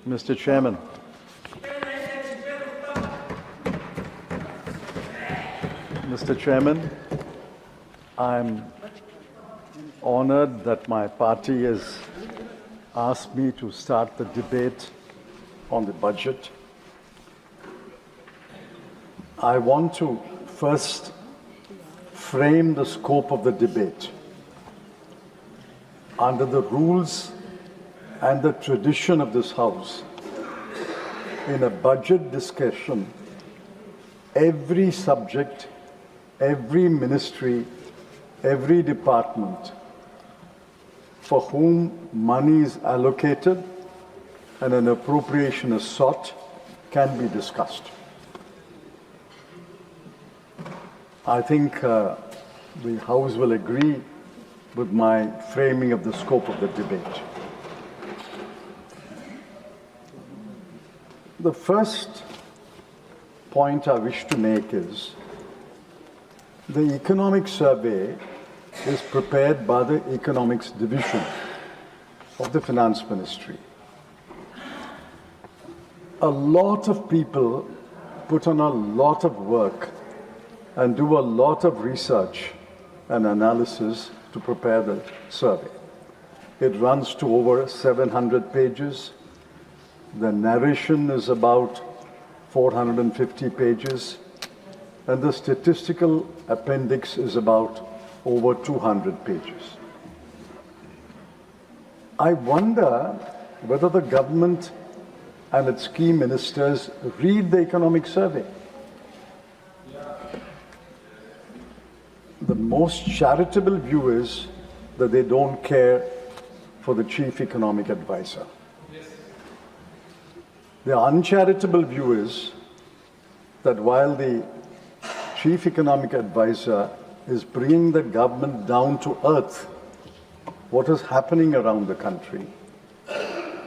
Mr. Chairman. Mr. Chairman, I'm honored that my party has asked me to start the debate on the budget. I want to first frame the scope of the debate. Under the rules and the tradition of this House, in a budget discussion, every subject, every ministry, every department for whom money is allocated and an appropriation is sought can be discussed. I think the House will agree with my framing of the scope of the debate. The first point I wish to make is the economic survey is prepared by the Economics Division of the Finance Ministry. A lot of people put on a lot of work and do a lot of research and analysis to prepare the survey. It runs to over 700 pages. The narration is about 450 pages, and the statistical appendix is about over 200 pages. I wonder whether the government and its key ministers read the economic survey. The most charitable view is that they don't care for the chief economic advisor. The uncharitable view is that while the chief economic advisor is bringing the government down to earth, what is happening around the country,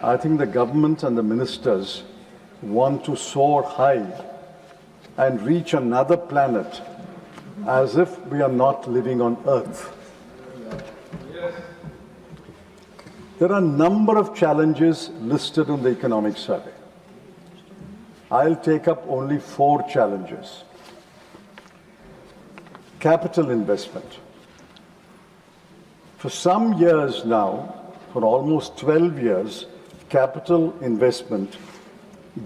I think the government and the ministers want to soar high and reach another planet as if we are not living on earth. There are a number of challenges listed in the economic survey. I'll take up only 4 challenges. Capital investment. For some years now, for almost 12 years, capital investment,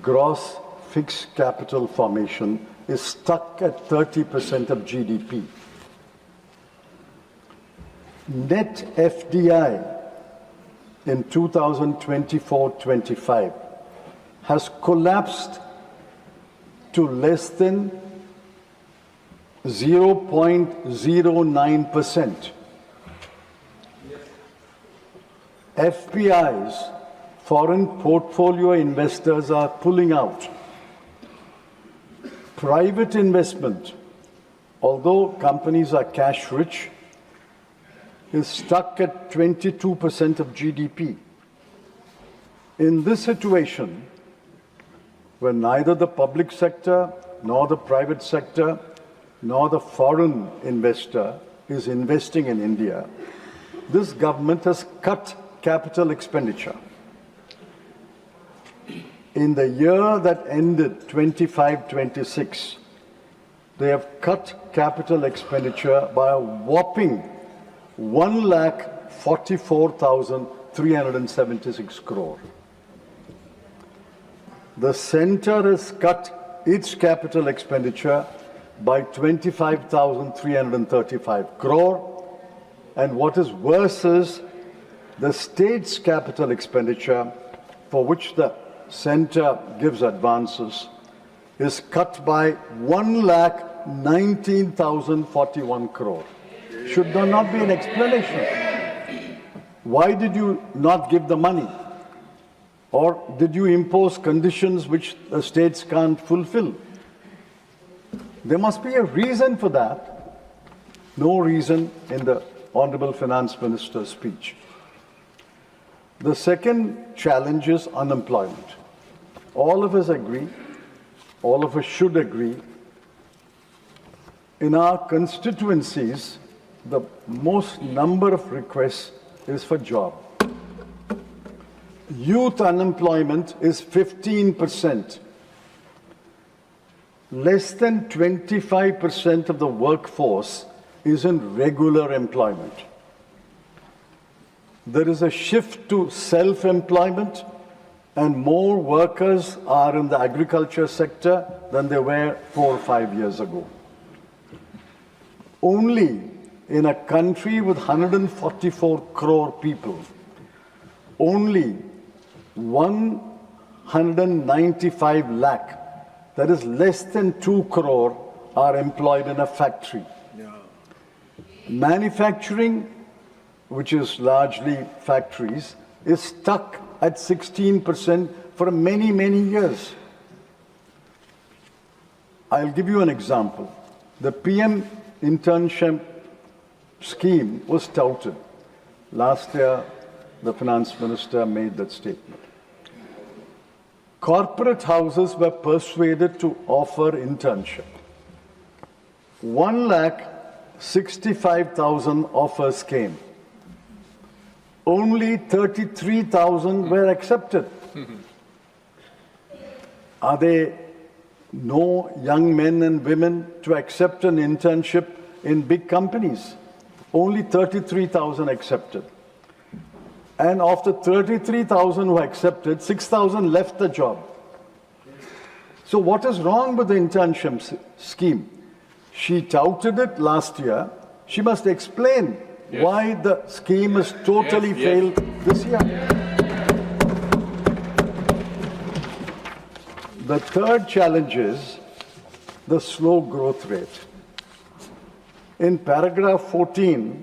gross fixed capital formation, is stuck at 30% of GDP. Net FDI in 2024-25 has collapsed to less than 0.09%. FPIs, foreign portfolio investors, are pulling out. Private investment, although companies are cash rich, is stuck at 22% of GDP. In this situation, where neither the public sector, nor the private sector, nor the foreign investor is investing in India, this government has cut capital expenditure. In the year that ended 25-26, they have cut capital expenditure by a whopping 1,44,376 crore. The centre has cut its capital expenditure by 25,335 crore, and what is worse is the state's capital expenditure, for which the centre gives advances, is cut by 1,19,041 crore. Should there not be an explanation? Why did you not give the money? Or did you impose conditions which the states can't fulfill? There must be a reason for that. No reason in the Honorable Finance Minister's speech. The second challenge is unemployment. All of us agree, all of us should agree, in our constituencies, the most number of requests is for job. Youth unemployment is 15%. Less than 25% of the workforce is in regular employment. There is a shift to self-employment, and more workers are in the agriculture sector than there were 4 or 5 years ago. Only in a country with 144 crore people, only 195 lakh, that is less than 2 crore, are employed in a factory. Yeah. Manufacturing, which is largely factories, is stuck at 16% for many, many years. I'll give you an example. The PM internship scheme was touted. Last year, the finance minister made that statement. Corporate houses were persuaded to offer internship. 1,65,000 offers came. Only 33,000 were accepted. Are there no young men and women to accept an internship in big companies? Only 33,000 accepted. And of the 33,000 who accepted, 6,000 left the job. So what is wrong with the internship scheme? She touted it last year. She must explain why the scheme has totally failed this year. The third challenge is the slow growth rate. In paragraph 14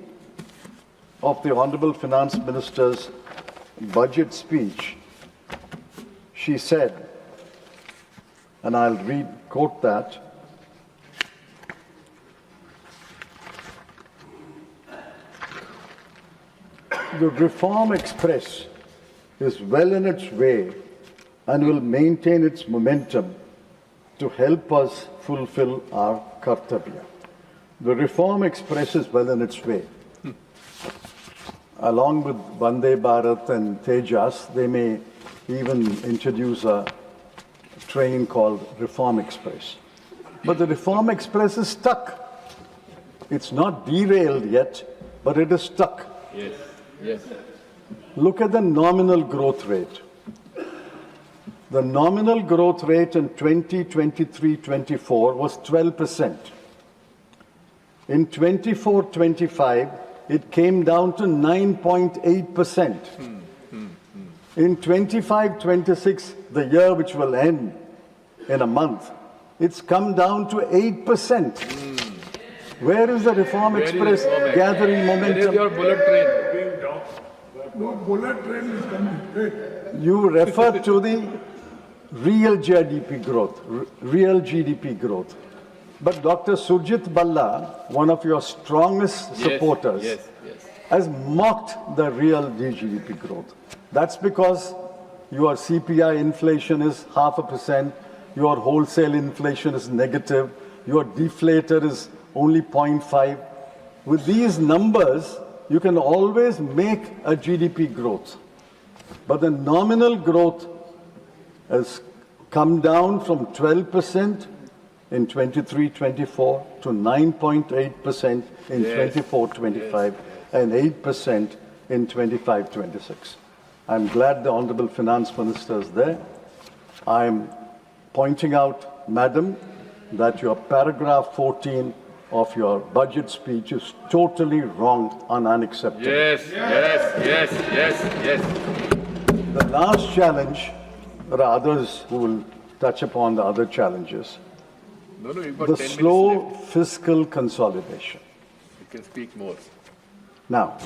of the Honorable Finance Minister's budget speech, she said, and I'll quote that, "The Reform Express is well in its way and will maintain its momentum to help us fulfill our kartavya." The Reform Express is well in its way. Along with Vande Bharat and Tejas, they may even introduce a train called Reform Express. But the Reform Express is stuck. It's not derailed yet, but it is stuck. Yes, yes. Look at the nominal growth rate. The nominal growth rate in 2023-24 was 12%. In 24-25, it came down to 9.8%. In 25-26, the year which will end in a month, it's come down to 8%. Where is the Reform Express gathering momentum? Where is your bullet train? No bullet train is coming. You refer to the real GDP growth, But Dr. Surjit Balla, one of your strongest supporters, has mocked the real GDP growth. That's because your CPI inflation is 0.5%, your wholesale inflation is negative, your deflator is only 0.5. With these numbers, you can always make a GDP growth. But the nominal growth has come down from 12% in 23-24 to 9.8% in 24-25 and 8% in 25-26. I'm glad the Honorable Finance Minister is there. I'm pointing out, Madam, that your paragraph 14 of your budget speech is totally wrong and unacceptable. Yes. The last challenge, there are others who will touch upon the other challenges. No, you've got The 10 slow minutes left. fiscal consolidation. You can speak more. Now,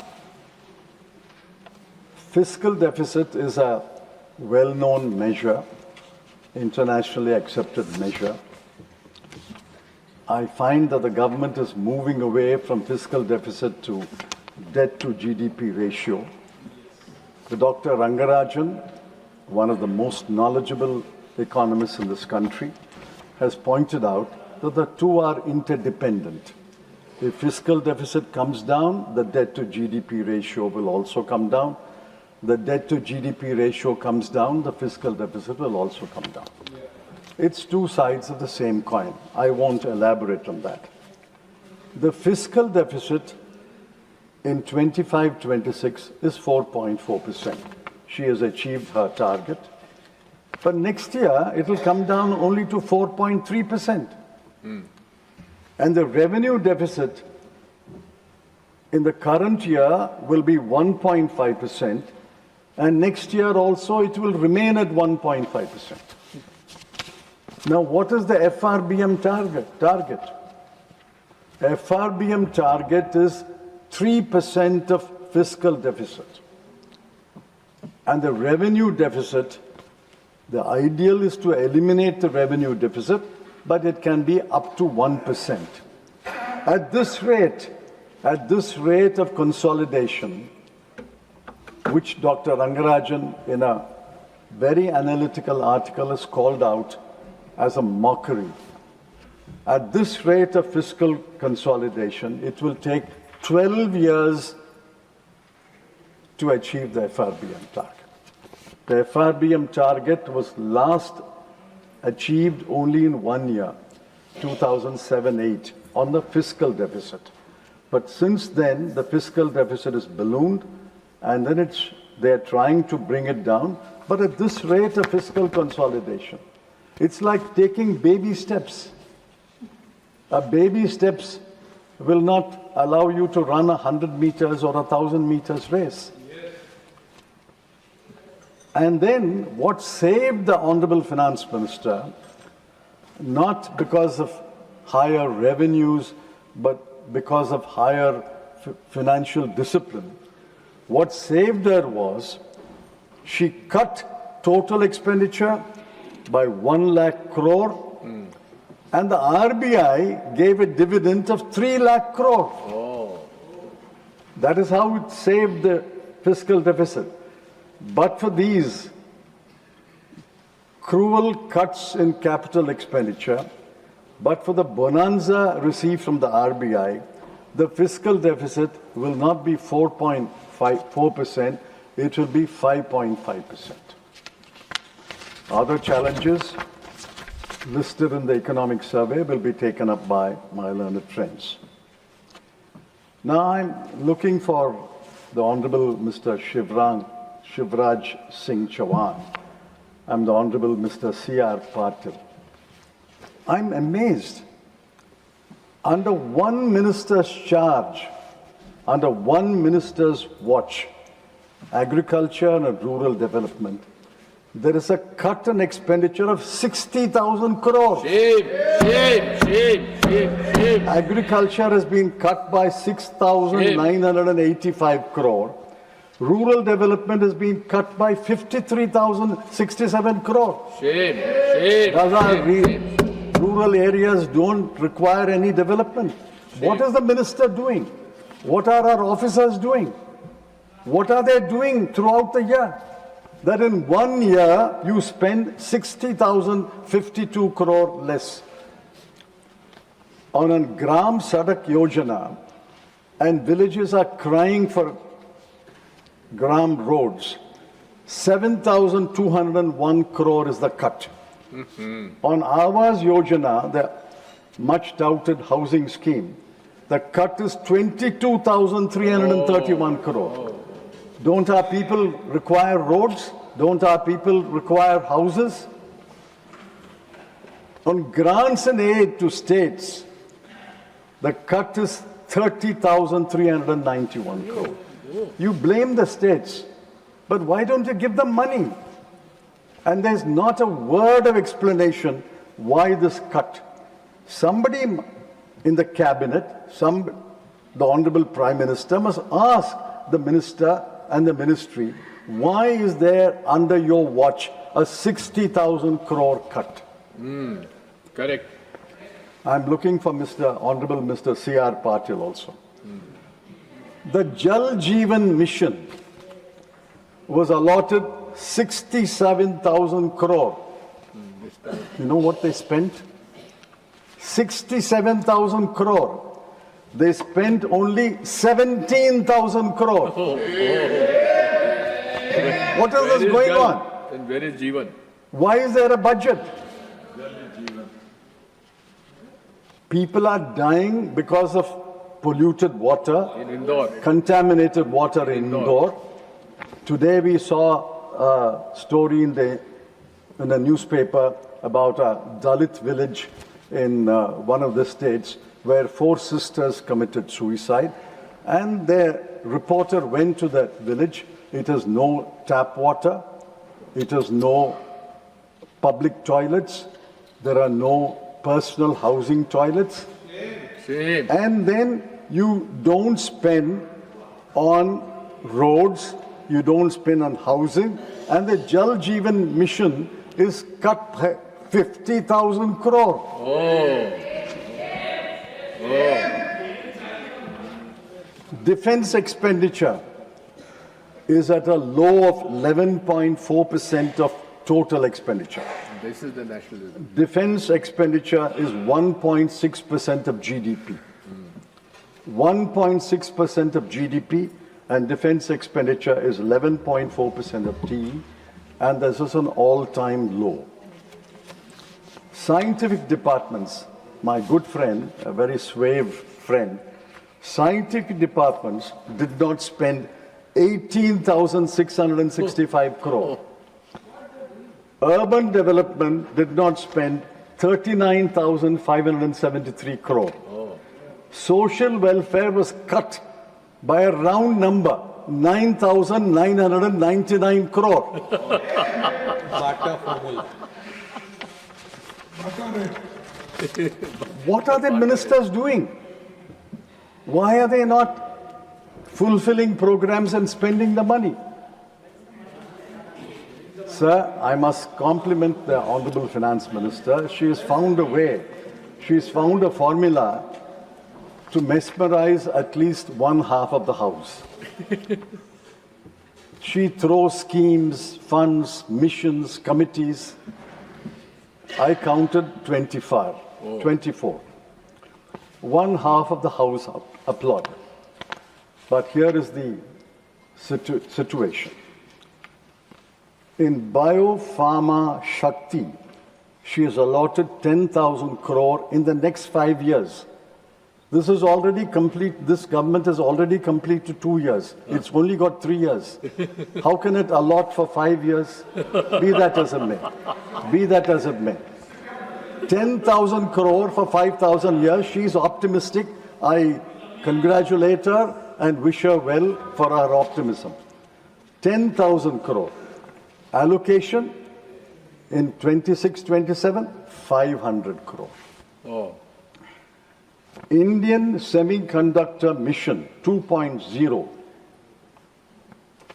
fiscal deficit is a well-known measure, internationally accepted measure. I find that the government is moving away from fiscal deficit to debt to GDP ratio. Dr. Rangarajan, one of the most knowledgeable economists in this country, has pointed out that the two are interdependent. If fiscal deficit comes down, the debt to GDP ratio will also come down. the debt to GDP ratio comes down, the fiscal deficit will also come down. It's two sides of the same coin. I won't elaborate on that. The fiscal deficit in 25-26 is 4.4%. She has achieved her target. But next year, it will come down only to 4.3%. And the revenue deficit in the current year will be 1.5%. And next year also, it will remain at 1.5%. Now, what is the FRBM target? FRBM target is 3% of fiscal deficit. And the revenue deficit, the ideal is to eliminate the revenue deficit, but it can be up to 1%. At this rate of consolidation, which Dr. Rangarajan in a very analytical article has called out as a mockery. At this rate of fiscal consolidation, it will take 12 years to achieve the FRBM target. The FRBM target was last achieved only in 1 year, 2007-8, on the fiscal deficit. But since then, the fiscal deficit is ballooned, and then they're trying to bring it down. But at this rate of fiscal consolidation, it's like taking baby steps. Baby steps will not allow you to run 100 meters or 1,000 meters race. And then what saved the Honorable Finance Minister, not because of higher revenues, but because of higher financial discipline, what saved her was she cut total expenditure by 1 lakh crore, and the RBI gave a dividend of 3 lakh crore. That is how it saved the fiscal deficit. But for these cruel cuts in capital expenditure, but for the bonanza received from the RBI, the fiscal deficit will not be 4.4%, it will be 5.5%. Other challenges listed in the economic survey will be taken up by my learned friends. Now I'm looking for the Honorable Mr. Shivraj Singh Chauhan. I'm the Honorable Mr. C.R. Patil. I'm amazed. Under one minister's charge, under one minister's watch, agriculture and rural development, there is a cut in expenditure of 60,000 crore. Shame. Agriculture has been cut by 6,985 crore. Rural development has been cut by 53,067 crore. Shame. Rural areas don't require any development. What is the minister doing? What are our officers doing? What are they doing throughout the year? That in 1 year you spend 60,052 crore less. On a Gram Sadak Yojana, and villages are crying for Gram roads, 7,201 crore is the cut. On Awas Yojana, the much touted housing scheme, the cut is 22,331 crore. Don't our people require roads? Don't our people require houses? On grants and aid to states, the cut is 30,391 crore. You blame the states, but why don't you give them money? And there's not a word of explanation why this cut. Somebody in the cabinet, the Honorable Prime Minister must ask the minister and the ministry, why is there under your watch a 60,000 crore cut? Correct. I'm looking for Honorable Mr. C.R. Patil also. The Jal Jeevan Mission was allotted 67,000 crore. You know what they spent? 67,000 crore. They spent only 17,000 crore. What is Where this going Jal on? And where is Jeevan? Why is there a budget? People are dying because of polluted water, In Indore. contaminated water in Indore. Today we saw a story in the newspaper about a Dalit village in one of the states where 4 sisters committed suicide, and the reporter went to that village. It has no tap water, it has no public toilets, there are no personal housing toilets, Same. and then you don't spend on roads, you don't spend on housing, and the Jal Jeevan mission is cut 50,000 crore. Oh. Defense expenditure is at a low of 11.4% of total expenditure. This is the nationalism. Defense expenditure is 1.6% of GDP. 1.6% of GDP, and defense expenditure is 11.4% of TE, and this is an all-time low. Scientific departments, my good friend, a very suave friend, scientific departments did not spend 18,665 crore. Urban development did not spend 39,573 crore. Social welfare was cut by a round number, 9,999 crore. What are the ministers doing? Why are they not fulfilling programs and spending the money? Sir, I must compliment the Honorable Finance Minister. She has found a way, she has found a formula to mesmerize at least one half of the House. She throws schemes, funds, missions, committees. I counted 24. One half of the House applauded. But here is the situation. In Biopharma Shakti, she has allotted 10,000 crore in the next 5 years. This is already complete. This government has already completed 2 years. It's only got 3 years. How can it allot for 5 years? Be that as it may. Be that as it may. 10,000 crore for 5,000 years. She's optimistic. I congratulate her and wish her well for her optimism. 10,000 crore. Allocation in 26-27, 500 crore. Oh. Indian Semiconductor Mission 2.0.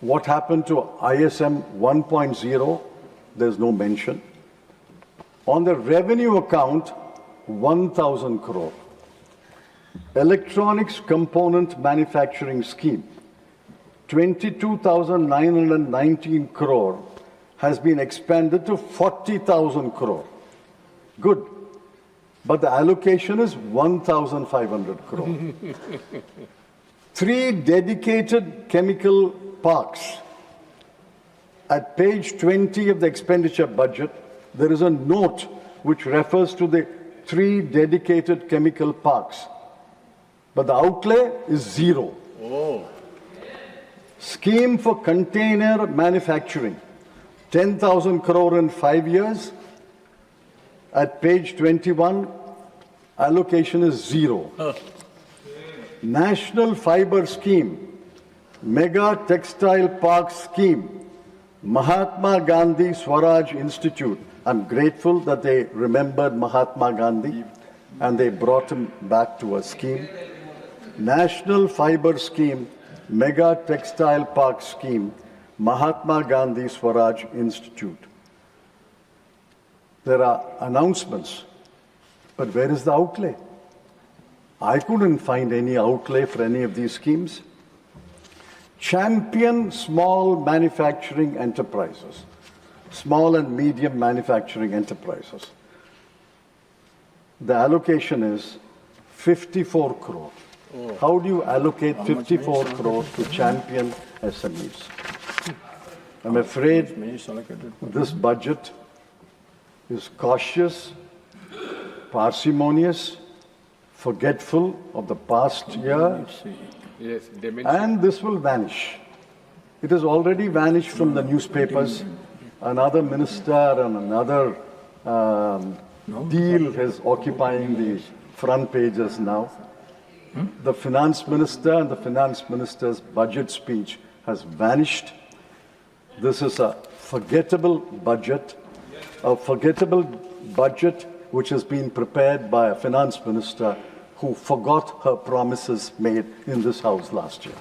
What happened to ISM 1.0? There's no mention. On the revenue account, 1,000 crore. Electronics Component Manufacturing Scheme, 22,919 crore has been expanded to 40,000 crore. Good. But the allocation is 1,500 crore. 3 dedicated chemical parks. At page 20 of the expenditure budget, there is a note which refers to the 3 dedicated chemical parks. But the outlay is 0. Oh. Scheme for container manufacturing, 10,000 crore in 5 years. At page 21, allocation is 0. National Fiber Scheme, Mega Textile Park Scheme, Mahatma Gandhi Swaraj Institute. I'm grateful that they remembered Mahatma Gandhi and they brought him back to a scheme. National Fiber Scheme, Mega Textile Park Scheme, Mahatma Gandhi Swaraj Institute. There are announcements, but where is the outlay? I couldn't find any outlay for any of these schemes. Champion small manufacturing enterprises, small and medium manufacturing enterprises. The allocation is 54 crore. How do you allocate 54 crore to champion SMEs? I'm afraid this budget is cautious, parsimonious, forgetful of the past year, Yes, dimension. and this will vanish. It has already vanished from the newspapers. Another minister and another deal is occupying the front pages now. The finance minister and the finance minister's budget speech has vanished. This is a forgettable budget which has been prepared by a finance minister who forgot her promises made in this house last year.